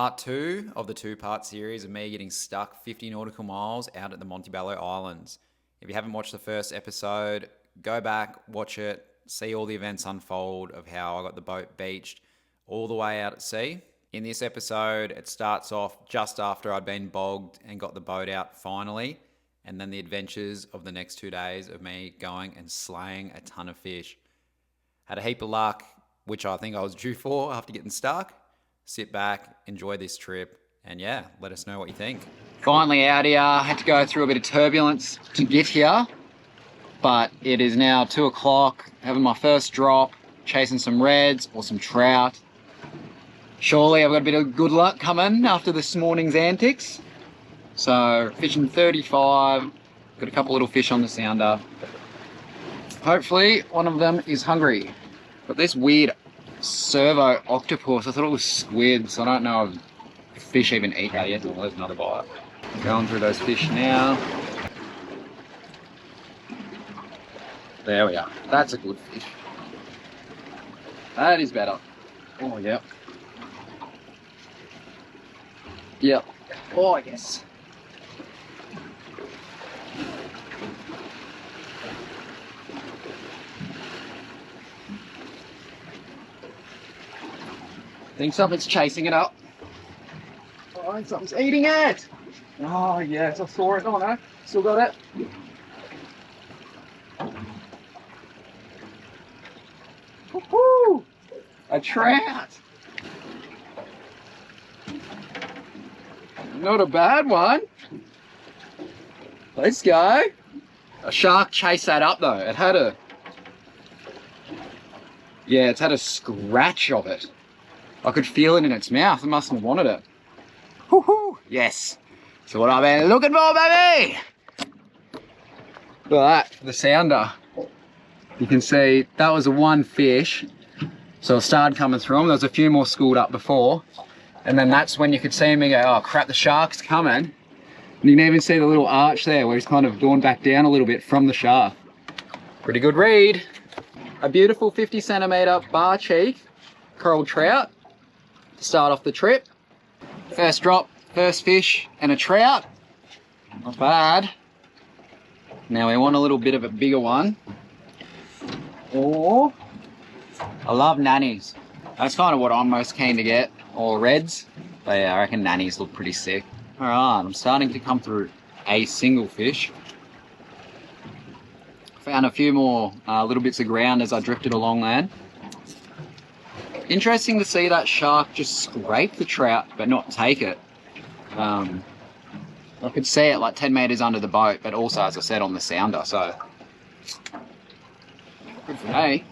part 2 of the 2-part series of me getting stuck 50 nautical miles out at the Montebello Islands. If you haven't watched the first episode, go back, watch it, see all the events unfold of how I got the boat beached all the way out at sea. In this episode, it starts off just after I'd been bogged and got the boat out finally, and then the adventures of the next 2 days of me going and slaying a ton of fish. Had a heap of luck, which I think I was due for after getting stuck. Sit back, enjoy this trip, and yeah, let us know what you think. Finally out here, had to go through a bit of turbulence to get here, but it is now 2 o'clock, having my first drop, chasing some reds or some trout. Surely I've got a bit of good luck coming after this morning's antics. So fishing 35, got a couple little fish on the sounder. Hopefully one of them is hungry. Got this weird servo octopus. I thought it was squid, so I don't know if fish even eat that yet. Oh, there's another bite. Going through those fish now. There we are. That's a good fish. That is better. Oh, yep. Yep. Oh, yes. I think something's chasing it up. Oh, I think something's eating it. Oh, yes, I saw it. Oh, no. Still got it. Woohoo! A trout. Not a bad one. Let's go. A shark chased that up, though. It had a... Yeah, it's had a scratch of it. I could feel it in its mouth. It mustn't have wanted it. Woohoo! Yes. That's what I've been looking for, baby! Look at that, the sounder. You can see that was a one fish. So it started coming through them. There was a few more schooled up before. And then that's when you could see me go, oh crap, the shark's coming. And you can even see the little arch there where he's kind of gone back down a little bit from the shark. Pretty good read. A beautiful 50 centimetre bar cheek coral trout to start off the trip. First drop, first fish, and a trout. Not bad. Now we want a little bit of a bigger one. Or, I love nannies. That's kind of what I'm most keen to get, or reds. But yeah, I reckon nannies look pretty sick. All right, I'm starting to come through a single fish. Found a few more little bits of ground as I drifted along there. Interesting to see that shark just scrape the trout but not take it. I could see it like 10 metres under the boat, but also, as I said, on the sounder, so good for me.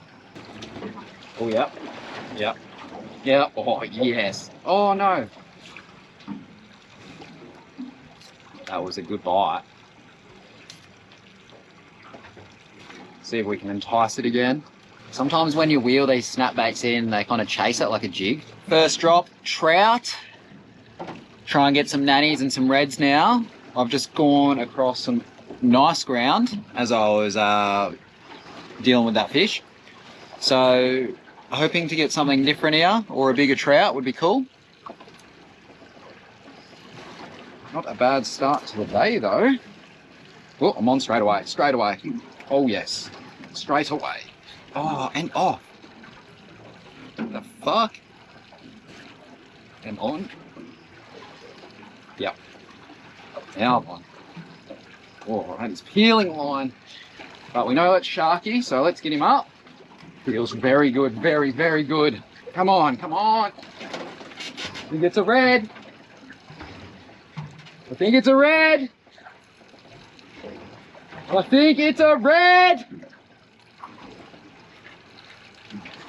Oh, yep. Yep. Yep. Oh, yes. Oh, no. That was a good bite. See if we can entice it again. Sometimes when you wheel these snapbaits in, they kind of chase it like a jig. First drop, trout. Try and get some nannies and some reds now. I've just gone across some nice ground as I was dealing with that fish. So, hoping to get something different here, or a bigger trout would be cool. Not a bad start to the day though. Oh, I'm on straight away, straight away. Oh yes, straight away. Oh, and off. What the fuck? And on. Yep. Now I'm on. Oh, and it's peeling line. But we know it's sharky, so let's get him up. Feels very good, very, very good. Come on, come on. I think it's a red. I think it's a red. I think it's a red.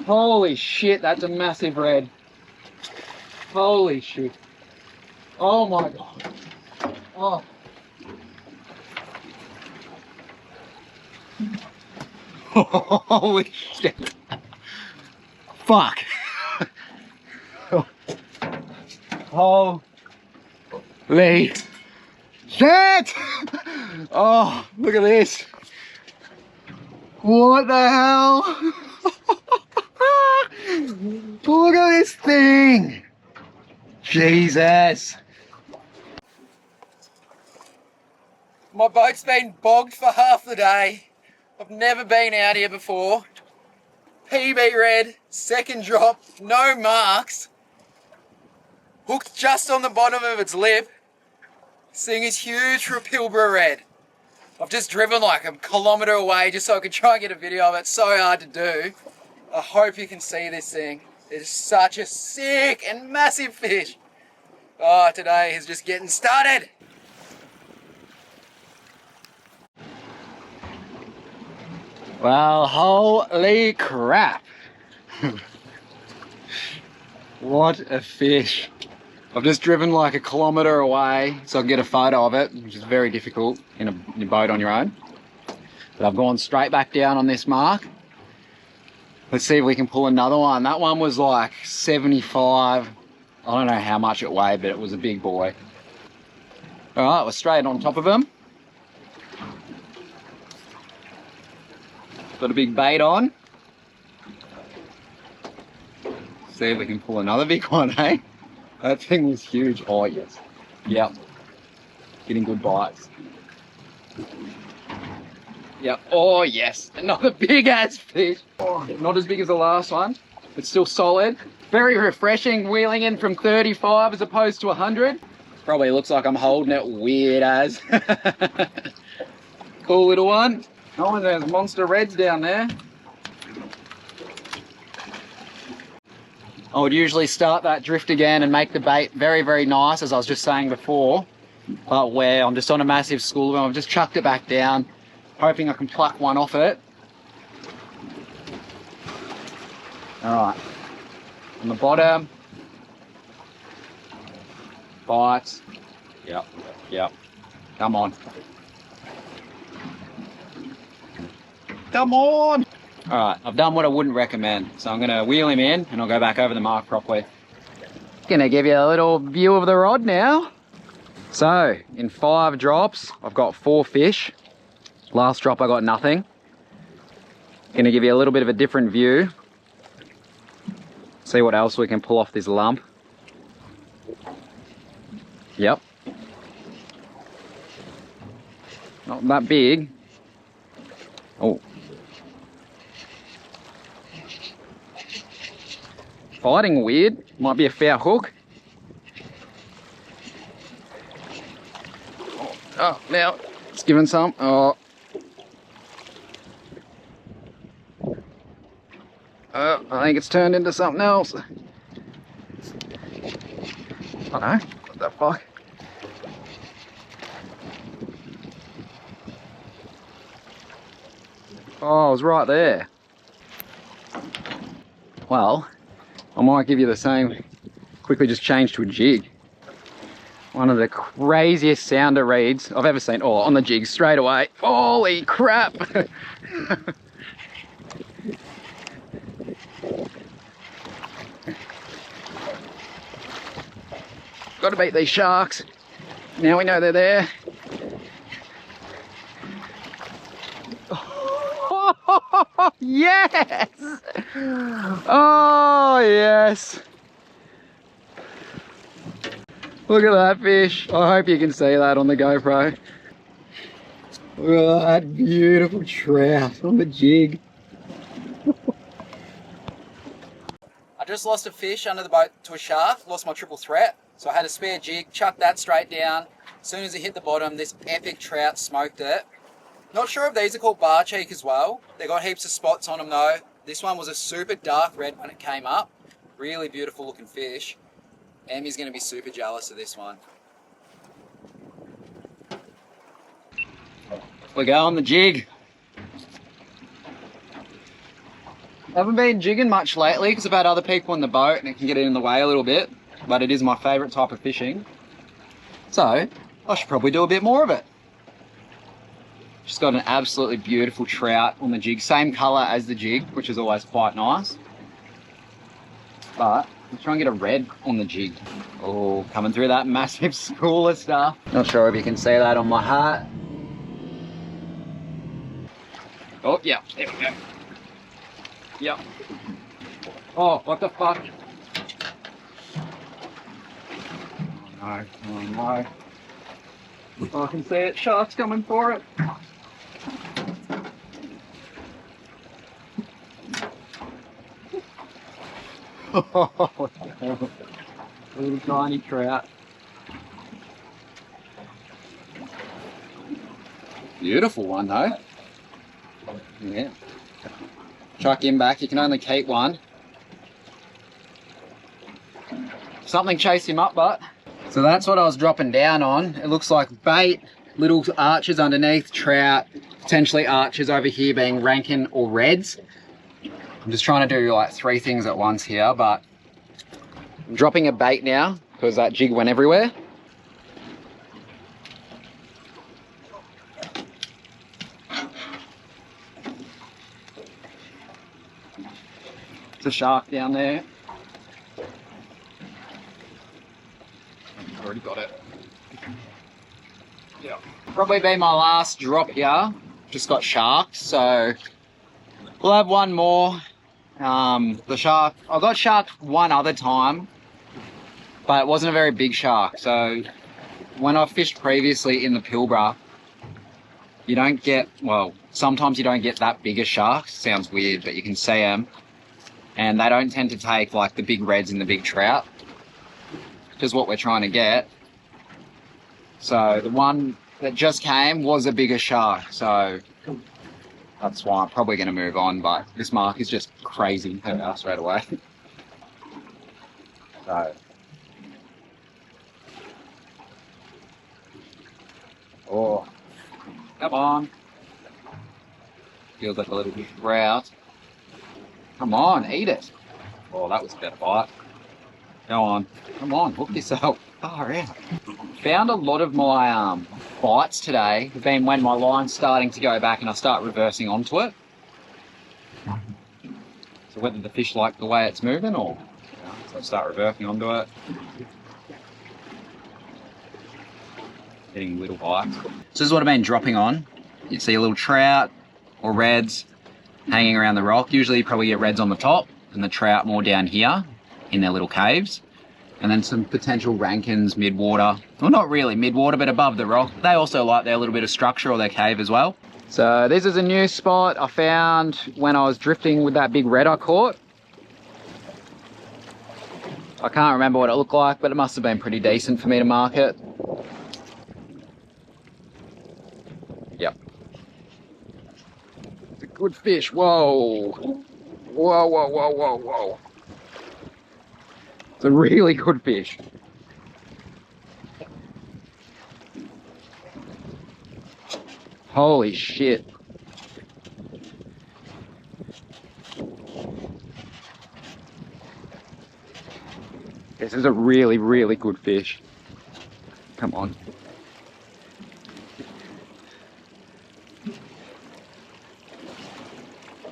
Holy shit, that's a massive red. Holy shit. Oh my god. Oh. Holy shit. Fuck. Holy shit. Oh, look at this. What the hell? Look at this thing. Jesus. My boat's been bogged for half the day. I've never been out here before. PB red, second drop, no marks. Hooked just on the bottom of its lip. This thing is huge for a Pilbara red. I've just driven like a kilometre away just so I could try and get a video of it. It's so hard to do. I hope you can see this thing. It's such a sick and massive fish. Oh, today is just getting started. Well, holy crap. What a fish. I've just driven like a kilometre away so I can get a photo of it, which is very difficult in a boat on your own. But I've gone straight back down on this mark. Let's see if we can pull another one. That one was like 75. I don't know how much it weighed, but it was a big boy. All right, we're straight on top of him. Got a big bait on. See if we can pull another big one, eh? That thing was huge. Oh, yes. Yep. Getting good bites. Yep. Oh, yes. Another big ass fish. Oh, not as big as the last one, but still solid. Very refreshing, wheeling in from 35 as opposed to 100. Probably looks like I'm holding it weird as. Cool little one. Oh, there's monster reds down there. I would usually start that drift again and make the bait very, very nice, as I was just saying before. But where I'm just on a massive school of them, I've just chucked it back down, hoping I can pluck one off it. All right, on the bottom, bites. Yep, yep. Come on. Come on! Alright, I've done what I wouldn't recommend. So I'm going to wheel him in and I'll go back over the mark properly. Going to give you a little view of the rod now. So, in 5 drops, I've got 4 fish. Last drop I got nothing. Going to give you a little bit of a different view. See what else we can pull off this lump. Yep. Not that big. Oh. Fighting weird. Might be a foul hook. Oh, now it's giving some. Oh. I think it's turned into something else. I don't know. What the fuck? Oh, I was right there. Well, I might give you the same. Quickly just change to a jig. One of the craziest sounder reeds I've ever seen. Oh, on the jig straight away. Holy crap! Got to beat these sharks. Now we know they're there. Yes! Oh, yes! Look at that fish. I hope you can see that on the GoPro. Look at that beautiful trout on the jig. I just lost a fish under the boat to a shark, lost my triple threat. So I had a spare jig, chucked that straight down. As soon as it hit the bottom, this epic trout smoked it. Not sure if these are called bar cheek as well. They got heaps of spots on them though. This one was a super dark red when it came up. Really beautiful looking fish. Emmy's going to be super jealous of this one. We go on the jig. Haven't been jigging much lately because I've had other people in the boat and it can get in the way a little bit. But it is my favourite type of fishing. So I should probably do a bit more of it. Just got an absolutely beautiful trout on the jig. Same colour as the jig, which is always quite nice. But let's try and get a red on the jig. Oh, coming through that massive school of stuff. Not sure if you can see that on my hat. Oh, yeah, there we go. Yep. Oh, what the fuck? No, oh no. Oh, I can see it. Shark's coming for it. Little tiny trout. Beautiful one though. Yeah. Chuck him back. You can only keep one. Something chased him up, but. So that's what I was dropping down on. It looks like bait, little arches underneath, trout, potentially arches over here being Rankin or reds. I'm just trying to do like 3 things at once here, but I'm dropping a bait now because that jig went everywhere. It's a shark down there. Already got it. Yeah. Probably be my last drop here. Just got sharked, so we'll have one more. The shark, I got sharked one other time, but it wasn't a very big shark. So when I fished previously in the Pilbara, you don't get, well, sometimes you don't get that bigger sharks. Sounds weird, but you can see them. And they don't tend to take like the big reds and the big trout, which is what we're trying to get. So the one that just came was a bigger shark, so that's why I'm probably going to move on, but this mark is just crazy straight away. So, oh, come on. Feels like a little trout. Come on, eat it. Oh, that was a better bite. Go on, come on, hook yourself. Far out. Found a lot of my bites today have been when my line's starting to go back and I start reversing onto it. So whether the fish like the way it's moving or so I start reversing onto it. Getting little bites. So this is what I've been dropping on. You see a little trout or reds hanging around the rock. Usually you probably get reds on the top and the trout more down here in their little caves. And then some potential Rankins mid-water. Well, not really mid-water, but above the rock. They also like their little bit of structure or their cave as well. So this is a new spot I found when I was drifting with that big red I caught. I can't remember what it looked like, but it must have been pretty decent for me to mark it. Yep. It's a good fish. Whoa. Whoa, whoa, whoa, whoa, whoa. It's a really good fish. Holy shit. This is a really, really good fish. Come on.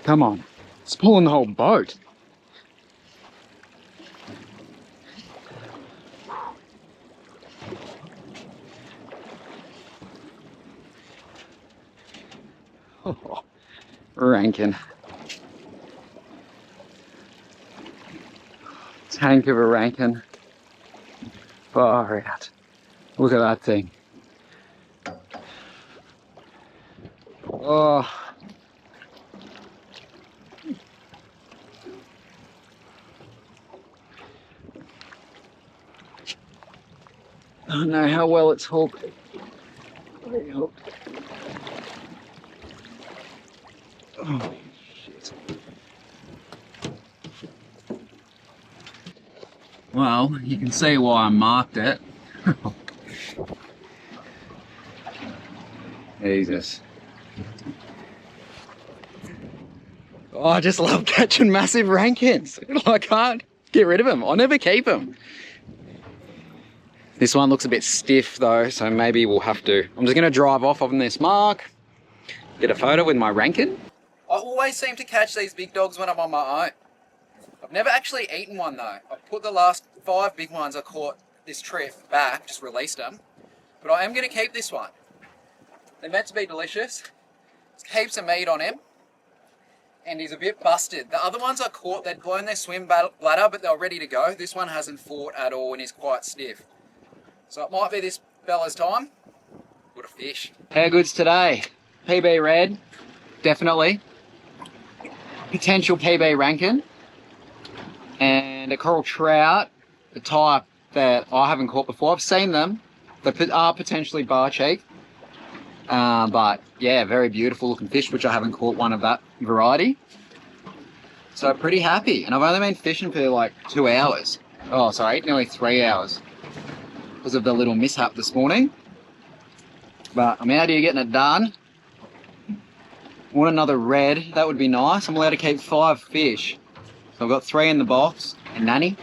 Come on. It's pulling the whole boat. Oh, Rankin. Tank of a Rankin. Far out. Look at that thing. Oh. I don't know how well it's hooked. Very hooked. Oh, shit. Well, you can see why I marked it. Jesus. Oh, I just love catching massive Rankins. I can't get rid of them. I'll never keep them. This one looks a bit stiff though, so maybe we'll have to. I'm just going to drive off on this mark, get a photo with my Rankin. I always seem to catch these big dogs when I'm on my own. I've never actually eaten one though. I've put the last 5 big ones I caught this trip back, just released them. But I am going to keep this one. They're meant to be delicious. There's heaps of meat on him. And he's a bit busted. The other ones I caught, they'd blown their swim bladder, but they were ready to go. This one hasn't fought at all and is quite stiff. So it might be this fella's time. What a fish. How good's today? PB red, definitely. Potential PB Rankin. And a coral trout, the type that I haven't caught before. I've seen them. They are potentially bar cheek. But yeah, very beautiful looking fish, which I haven't caught one of that variety. So pretty happy. And I've only been fishing for like 2 hours. Oh, sorry, nearly 3 hours. Because of the little mishap this morning. But I'm out here getting it done. Want another red, that would be nice. I'm allowed to keep 5 fish. So I've got 3 in the box. And Nanny.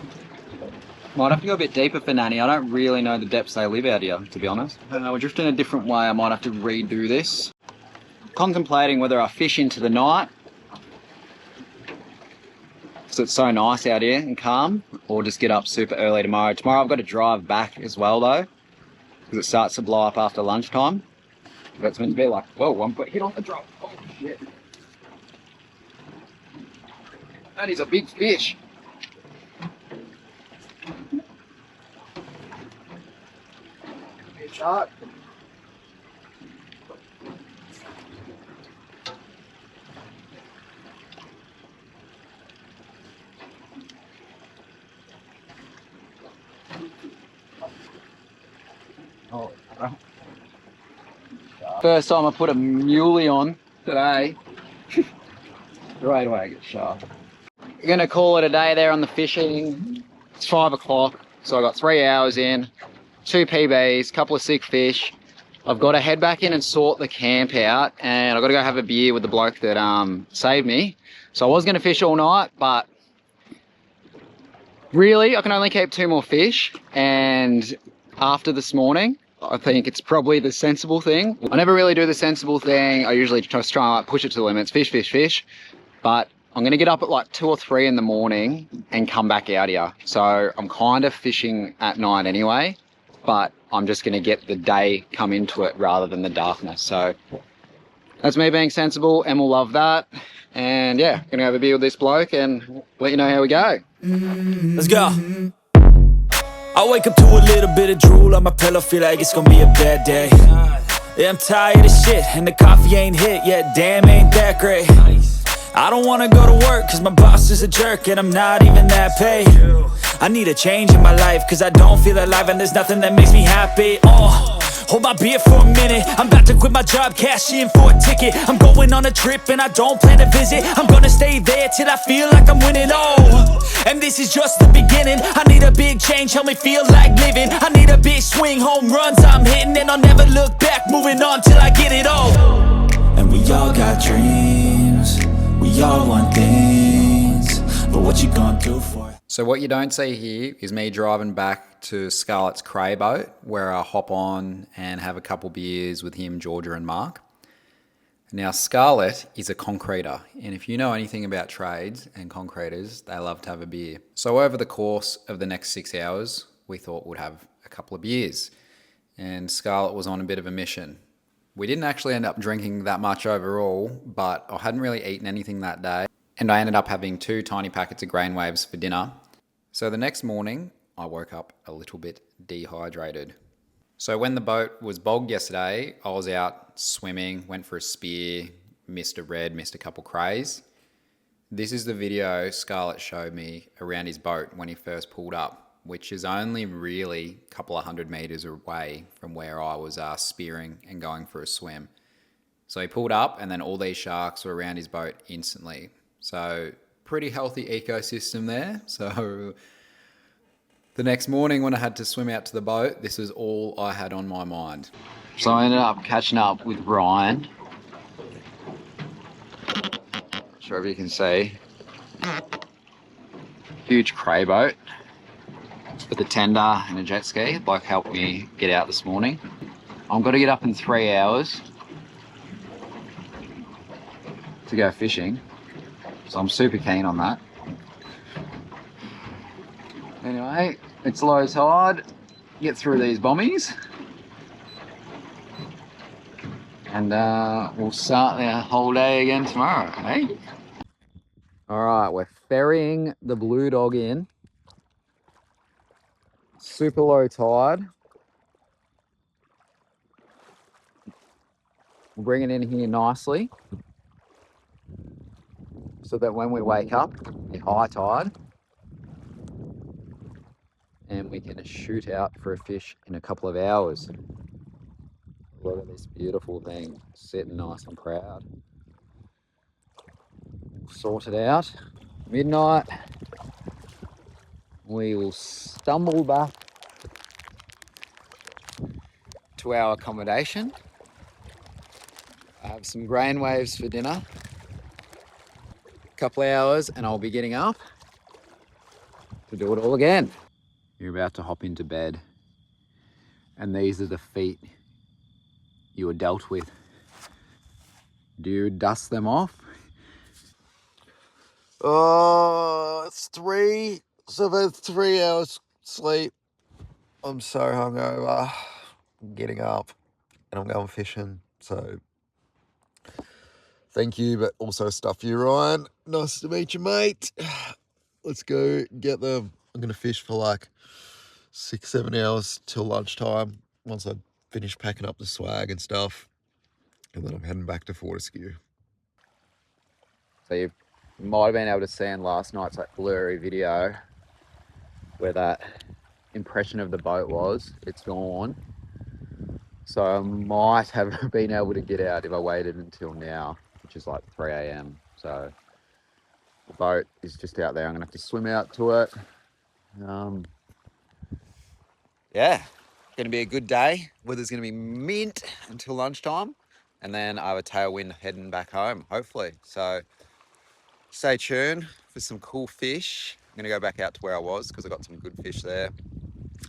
Might have to go a bit deeper for Nanny. I don't really know the depths they live out here, to be honest. We're drifting a different way. I might have to redo this. Contemplating whether I fish into the night, because it's so nice out here and calm, or just get up super early tomorrow. Tomorrow I've got to drive back as well though, because it starts to blow up after lunchtime. But it's meant to be like, whoa, I'm hit on the drop. Oh shit. That is a big fish. Good shot. Oh, first time I put a muley on today. Right away I get sharp. We're gonna call it a day there on the fishing. It's 5 o'clock, so I got 3 hours in, 2 PBs, couple of sick fish. I've got to head back in and sort the camp out, and I've got to go have a beer with the bloke that saved me. So I was gonna fish all night, but really I can only keep 2 more fish, and after this morning, I think it's probably the sensible thing. I never really do the sensible thing. I usually just try and like push it to the limits, fish, fish, fish. But I'm gonna get up at like 2 or 3 in the morning and come back out here. So I'm kind of fishing at night anyway, but I'm just gonna get the day come into it rather than the darkness. So that's me being sensible, and we'll love that. And yeah, gonna have a beer with this bloke and let you know how we go. Let's go. I wake up to a little bit of drool on my pillow, feel like it's gonna be a bad day. Yeah, I'm tired of shit, and the coffee ain't hit yet, damn ain't that great. I don't wanna go to work, cause my boss is a jerk, and I'm not even that paid. I need a change in my life, cause I don't feel alive, and there's nothing that makes me happy. Hold my beer for a minute, I'm about to quit my job, cash in for a ticket. I'm going on a trip and I don't plan to visit. I'm gonna stay there till I feel like I'm winning, and this is just the beginning. I need a big change, help me feel like living. I need a big swing, home runs I'm hitting, and I'll never look back, moving on till I get it all. And we all got dreams, we all want things, but what you gonna do for it? So what you don't see here is me driving back to Scarlett's cray boat, where I hop on and have a couple beers with him, Georgia and Mark. Now Scarlett is a concreter, and if you know anything about trades and concreters, they love to have a beer. So over the course of the next 6 hours, we thought we'd have a couple of beers, and Scarlett was on a bit of a mission. We didn't actually end up drinking that much overall, but I hadn't really eaten anything that day, and I ended up having 2 tiny packets of grain waves for dinner. So the next morning, I woke up a little bit dehydrated. So when the boat was bogged yesterday, I was out swimming, went for a spear, missed a red, missed a couple crays. This is the video Scarlett showed me around his boat when he first pulled up, which is only really a couple of 100 meters away from where I was spearing and going for a swim. So he pulled up, and then all these sharks were around his boat instantly. So pretty healthy ecosystem there. So the next morning when I had to swim out to the boat, this is all I had on my mind. So I ended up catching up with Ryan. Not sure if you can see. Huge cray boat with a tender and a jet ski. The bloke helped me get out this morning. I've got to get up in 3 hours to go fishing, so I'm super keen on that. Anyway, it's low tide, get through these bombies, and we'll start the whole day again tomorrow, eh? Alright, we're ferrying the blue dog in. Super low tide. We'll bring it in here nicely so that when we wake up, the high tide, and we can shoot out for a fish in a couple of hours. Look at this beautiful thing, sitting nice and proud. Sort it out. Midnight, we will stumble back to our accommodation. I have some grain waves for dinner. A couple of hours and I'll be getting up to do it all again. You're about to hop into bed, and these are the feet you were dealt with. Do you dust them off? Oh, it's 3. So I've had 3 hours sleep. I'm so hungover. I'm getting up and I'm going fishing. So thank you, but also stuff you, Ryan. Nice to meet you, mate. Let's go get them. I'm going to fish for like 6-7 hours till lunchtime once I finish packing up the swag and stuff. And then I'm heading back to Fortescue. So you might have been able to see in last night's like blurry video where that impression of the boat was. It's gone. So I might have been able to get out if I waited until now, which is like 3 a.m. So the boat is just out there. I'm gonna have to swim out to it. Yeah, gonna be a good day. Weather's gonna be mint until lunchtime, and then I have a tailwind heading back home, hopefully. So stay tuned for some cool fish. I'm gonna go back out to where I was because I got some good fish there.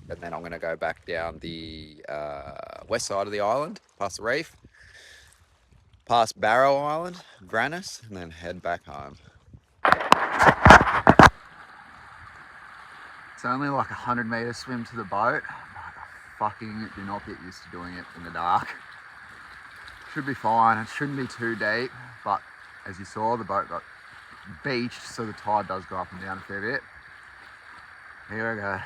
And then I'm gonna go back down the west side of the island, past the reef, past Barrow Island, Grannis, and then head back home. It's only like 100 meter swim to the boat. Fucking do not get used to doing it in the dark. Should be fine. It shouldn't be too deep, but as you saw, the boat got beached, so the tide does go up and down a fair bit. Here we go.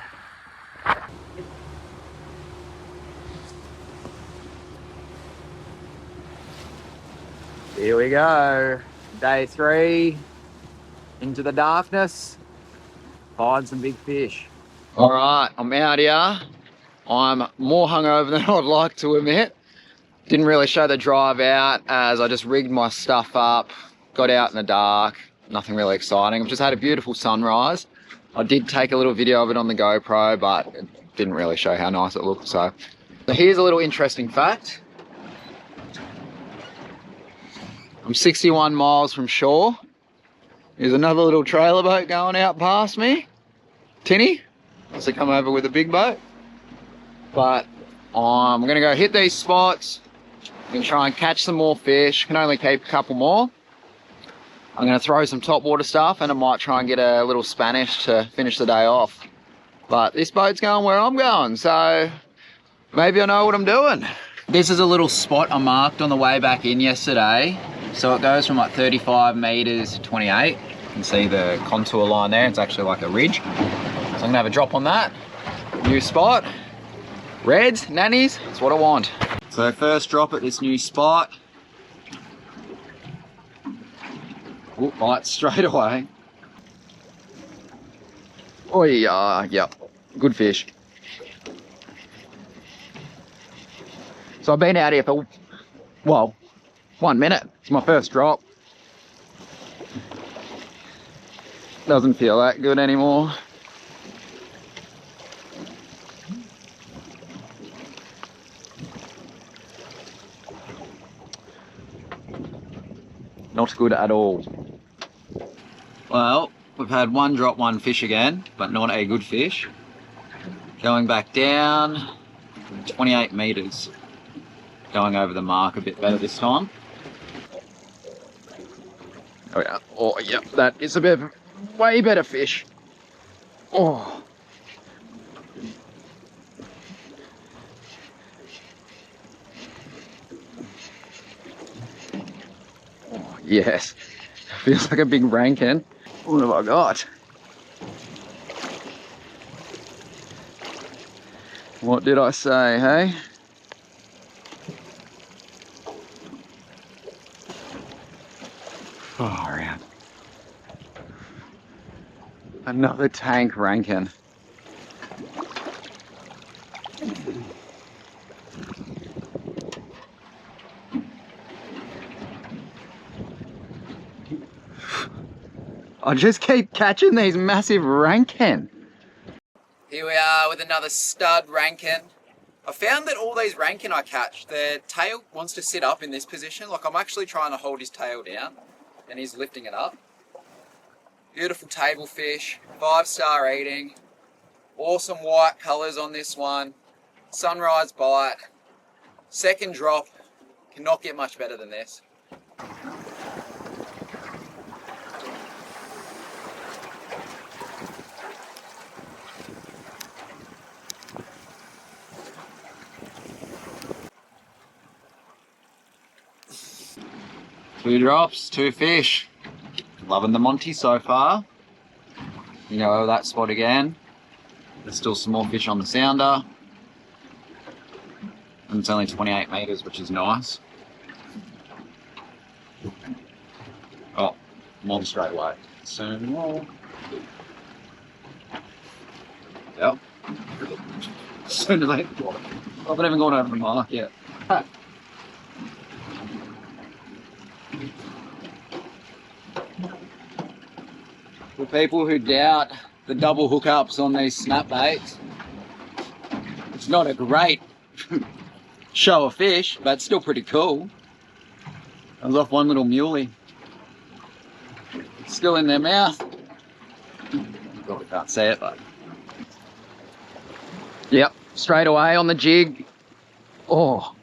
Here we go. Day 3 into the darkness. Find some big fish. All right, I'm out here. I'm more hungover than I'd like to admit. Didn't really show the drive out as I just rigged my stuff up, got out in the dark. Nothing really exciting. I've just had a beautiful sunrise. I did take a little video of it on the GoPro, but it didn't really show how nice it looked. So here's a little interesting fact. I'm 61 miles from shore. There's another little trailer boat going out past me. Tinny wants to come over with a big boat. But I'm gonna go hit these spots. I'm gonna try and catch some more fish. Can only keep a couple more. I'm gonna throw some topwater stuff and I might try and get a little Spanish to finish the day off. But this boat's going where I'm going, so maybe I know what I'm doing. This is a little spot I marked on the way back in yesterday. So it goes from like 35 meters to 28. You can see the contour line there. It's actually like a ridge. So I'm gonna have a drop on that. New spot. Reds, nannies, that's what I want. So first drop at this new spot. Oh, bite straight away. Oh yeah, yep, good fish. So I've been out here for, well, 1 minute. It's my first drop. Doesn't feel that good anymore. Not good at all. Well, we've had one drop, one fish again, but not a good fish. Going back down, 28 meters. Going over the mark a bit better this time. Oh yeah, oh yeah, that is a bit of way better fish. Oh. Oh yes, feels like a big rankin. What have I got? What did I say, hey? Far out. Another tank rankin. I just keep catching these massive rankin. Here we are with another stud rankin. I found that all these rankin I catch, their tail wants to sit up in this position. Like I'm actually trying to hold his tail down and he's lifting it up. Beautiful table fish, 5-star eating. Awesome white colours on this one. Sunrise bite. Second drop. Cannot get much better than this. Two drops, two fish. Loving the Monty so far. You know that spot again. There's still some more fish on the sounder. And it's only 28 metres, which is nice. Oh, more straight away. Soon more. Yep. Soon as I haven't even gone over the mark yet. For people who doubt the double hookups on these snap baits, it's not a great show of fish, but it's still pretty cool. I was off one little muley. It's still in their mouth. You probably can't see it, but... Yep, straight away on the jig. Oh.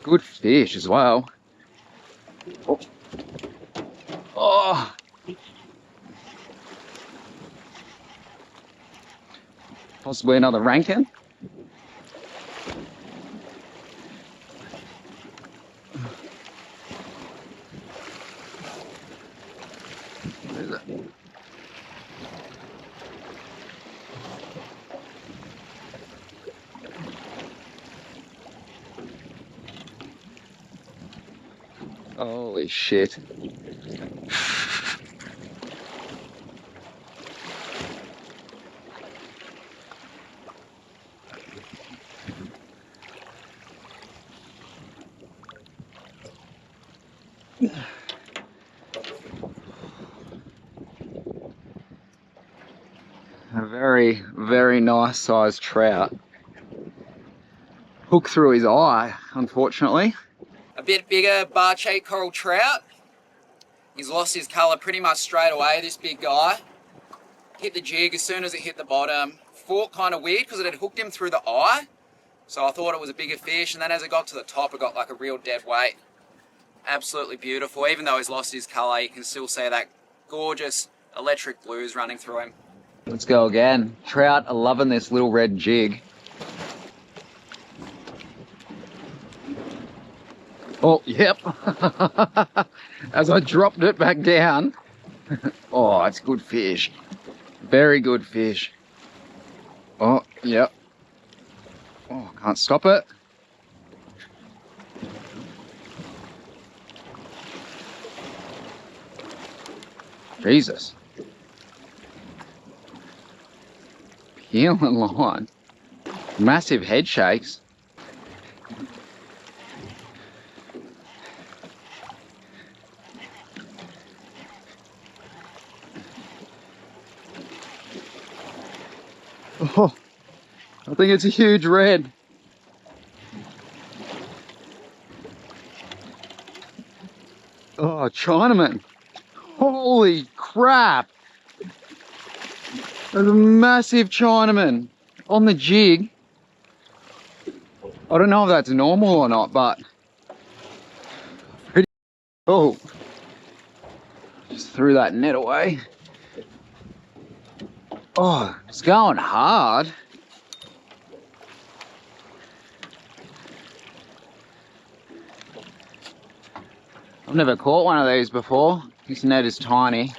Good fish as well. Oh. Oh. Possibly another rankin. What is it? Holy shit. A very, very nice sized trout. Hooked through his eye, unfortunately. A bit bigger bar-cheek coral trout. He's lost his colour pretty much straight away, this big guy. Hit the jig as soon as it hit the bottom. Fought kind of weird because it had hooked him through the eye. So I thought it was a bigger fish, and then as it got to the top, it got like a real dead weight. Absolutely beautiful. Even though he's lost his colour, you can still see that gorgeous electric blues running through him. Let's go again. Trout are loving this little red jig. Oh, yep. As I dropped it back down. Oh, it's good fish. Very good fish. Oh, yep. Oh, can't stop it. Jesus. Peeling line. Massive head shakes. Oh, I think it's a huge red. Oh, Chinaman. Holy crap. There's a massive Chinaman on the jig. I don't know if that's normal or not, but pretty cool. Just threw that net away. Oh, it's going hard. I've never caught one of these before. This net is tiny.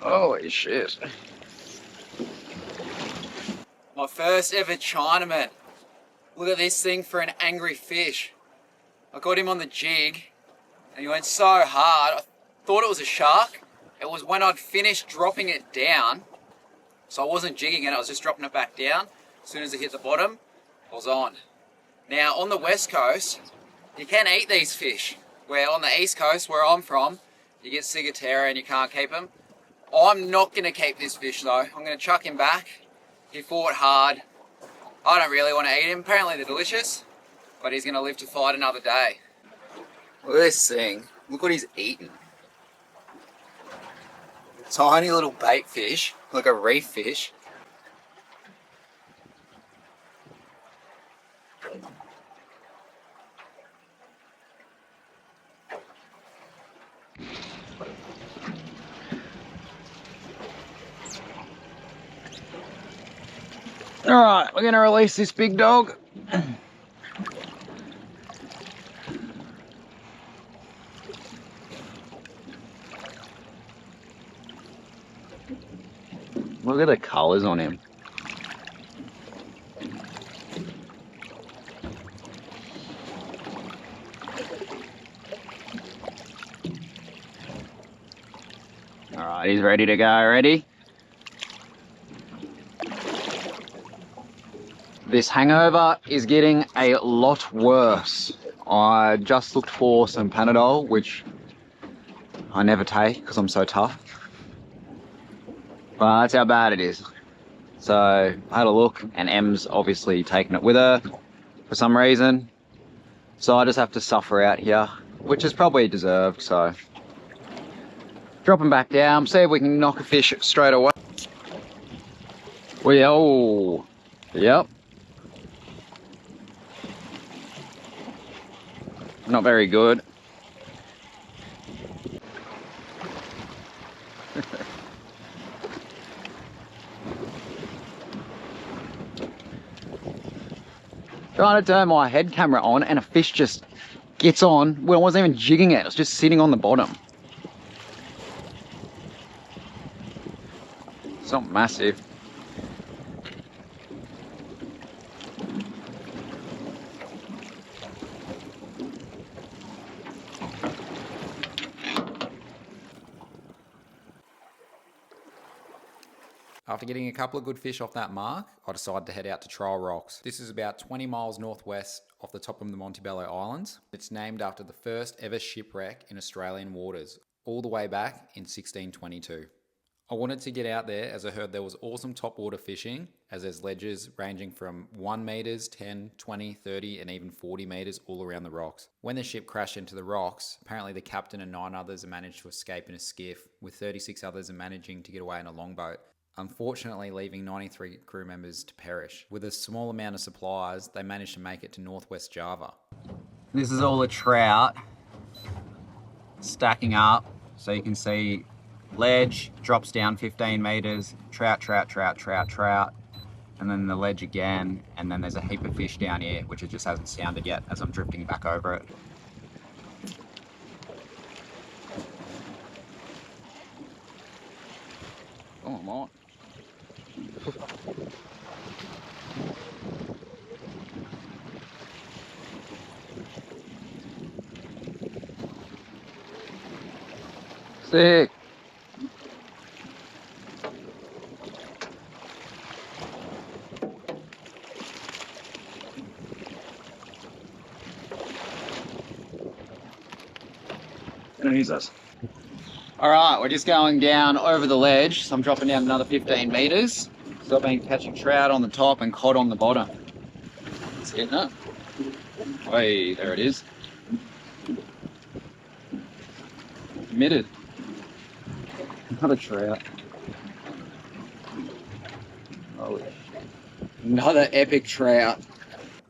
Holy shit. My first ever Chinaman. Look at this thing for an angry fish. I got him on the jig and he went so hard. I thought it was a shark. It was when I'd finished dropping it down. So I wasn't jigging it, I was just dropping it back down. As soon as it hit the bottom, I was on. Now on the west coast, you can eat these fish. Where on the east coast, where I'm from, you get ciguatera and you can't keep them. I'm not going to keep this fish though. I'm going to chuck him back. He fought hard. I don't really want to eat him. Apparently they're delicious, but he's going to live to fight another day. Look at this thing. Look what he's eating. Tiny little bait fish, like a reef fish. Alright, we're going to release this big dog. Look at the colours on him. Alright, he's ready to go. Ready? This hangover is getting a lot worse. I just looked for some Panadol, which I never take because I'm so tough. But that's how bad it is. So I had a look and Em's obviously taken it with her for some reason. So I just have to suffer out here, which is probably deserved, so. Drop him back down, see if we can knock a fish straight away. Oh, yep. Not very good. Trying to turn my head camera on and a fish just gets on. Well, I wasn't even jigging it, it was just sitting on the bottom. It's not massive. After getting a couple of good fish off that mark, I decided to head out to Trial Rocks. This is about 20 miles northwest off the top of the Montebello Islands. It's named after the first ever shipwreck in Australian waters, all the way back in 1622. I wanted to get out there as I heard there was awesome topwater fishing, as there's ledges ranging from 1 metres, 10, 20, 30 and even 40 metres all around the rocks. When the ship crashed into the rocks, apparently the captain and 9 others managed to escape in a skiff, with 36 others managing to get away in a longboat. Unfortunately, leaving 93 crew members to perish. With a small amount of supplies, they managed to make it to northwest Java. This is all the trout stacking up, so you can see ledge drops down 15 metres, trout, trout, trout, trout, trout, and then the ledge again, and then there's a heap of fish down here, which it just hasn't sounded yet as I'm drifting back over it. Oh, I'm on. Sick. Jesus. All right, we're just going down over the ledge, so I'm dropping down another 15 metres. So I've been catching trout on the top and cod on the bottom. It's getting it. Hey, there it is. Committed. Another trout. Holy shit. Another epic trout.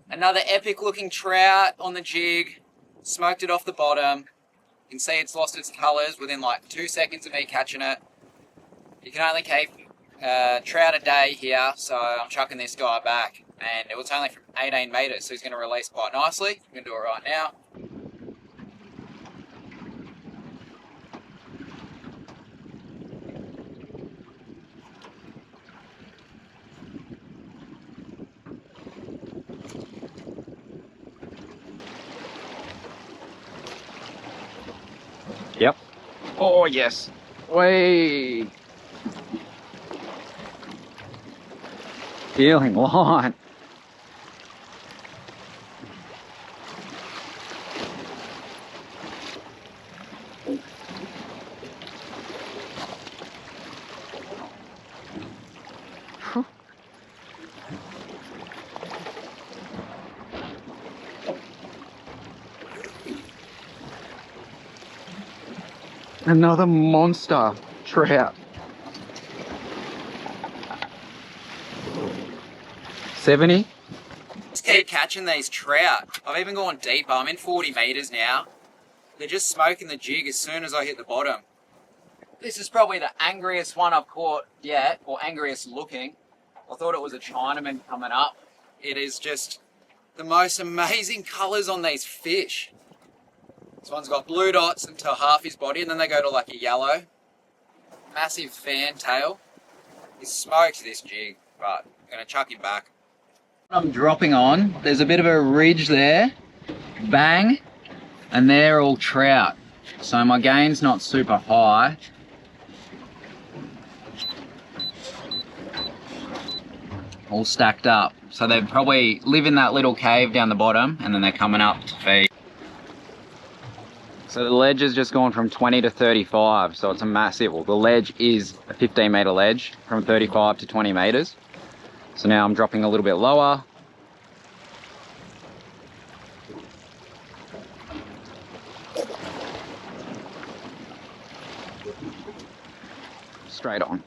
Another epic looking trout on the jig. Smoked it off the bottom. You can see it's lost its colours within like 2 seconds of me catching it. You can only keep trout a day here, so I'm chucking this guy back. And it was only from 18 metres, so he's going to release quite nicely. I'm going to do it right now. Yep. Oh, yes. Way. Feeling line. Another monster trout. 70. Just keep catching these trout. I've even gone deeper. I'm in 40 meters now. They're just smoking the jig as soon as I hit the bottom. This is probably the angriest one I've caught yet, or angriest looking. I thought it was a Chinaman coming up. It is just the most amazing colours on these fish. This one's got blue dots until half his body, and then they go to like a yellow. Massive fan tail. He smokes this jig, but I'm going to chuck him back. I'm dropping on, there's a bit of a ridge there. Bang. And they're all trout. So my gain's not super high. All stacked up. So they probably live in that little cave down the bottom, and then they're coming up to feed. So the ledge has just gone from 20 to 35, so it's a massive, well, the ledge is a 15 metre ledge from 35 to 20 metres. So now I'm dropping a little bit lower. Straight on.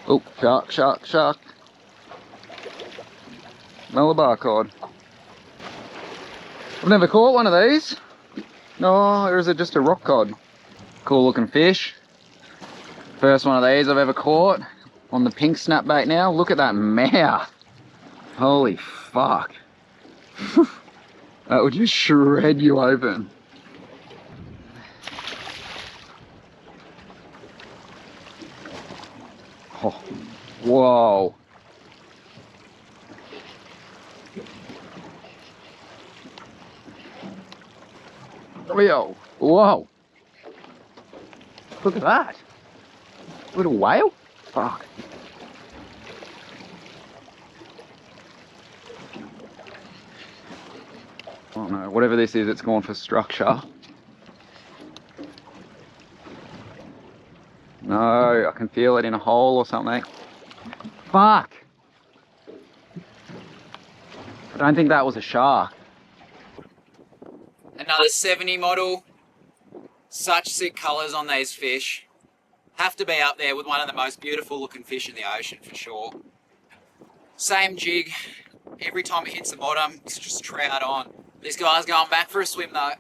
Oh, shark, shark, shark. Malabar cod. I've never caught one of these. No, or is it just a rock cod? Cool looking fish. First one of these I've ever caught on the pink snapbait now. Look at that mouth. Holy fuck. That would just shred you open. Oh, whoa. Whoa, whoa. Look at that. Little whale? Fuck. Oh no, whatever this is, it's going for structure. No, I can feel it in a hole or something. Fuck. I don't think that was a shark. Another 70 model. Such sick colours on these fish. Have to be up there with one of the most beautiful looking fish in the ocean for sure. Same jig. Every time it hits the bottom, it's just trout on. This guy's going back for a swim though.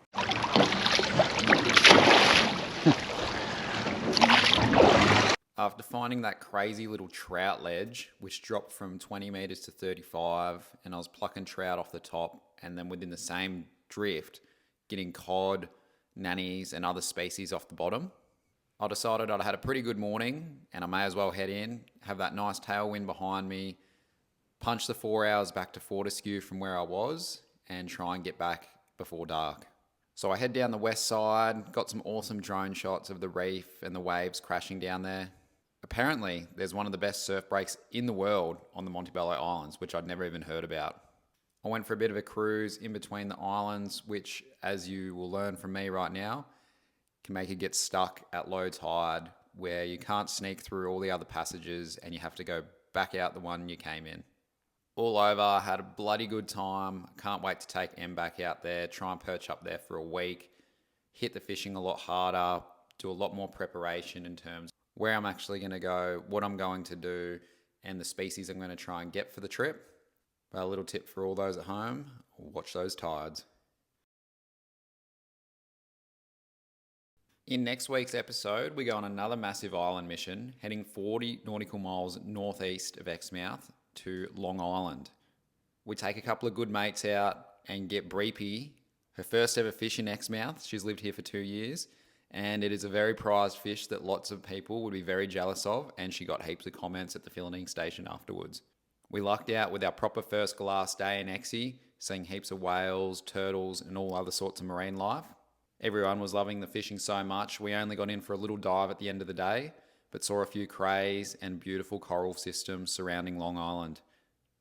After finding that crazy little trout ledge, which dropped from 20 metres to 35, and I was plucking trout off the top, and then within the same drift, getting cod, nannies, and other species off the bottom, I decided I'd had a pretty good morning, and I may as well head in, have that nice tailwind behind me, punch the 4 hours back to Fortescue from where I was, and try and get back before dark. So I head down the west side, got some awesome drone shots of the reef and the waves crashing down there. Apparently, there's one of the best surf breaks in the world on the Montebello Islands, which I'd never even heard about. I went for a bit of a cruise in between the islands, which, as you will learn from me right now, can make it get stuck at low tide, where you can't sneak through all the other passages and you have to go back out the one you came in. All over, had a bloody good time. Can't wait to take Em back out there, try and perch up there for a week, hit the fishing a lot harder, do a lot more preparation in terms of where I'm actually going to go, what I'm going to do, and the species I'm going to try and get for the trip. But a little tip for all those at home, watch those tides. In next week's episode, we go on another massive island mission, heading 40 nautical miles northeast of Exmouth to Long Island. We take a couple of good mates out and get Breepy, her first ever fish in Exmouth. She's lived here for 2 years, and it is a very prized fish that lots of people would be very jealous of, and she got heaps of comments at the filleting station afterwards. We lucked out with our proper first glass day in Exie, seeing heaps of whales, turtles, and all other sorts of marine life. Everyone was loving the fishing so much, we only got in for a little dive at the end of the day, but saw a few crays and beautiful coral systems surrounding Long Island.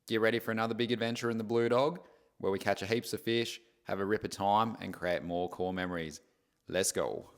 Get ready for another big adventure in the Blue Dog, where we catch a heaps of fish, have a ripper time, and create more core memories. Let's go.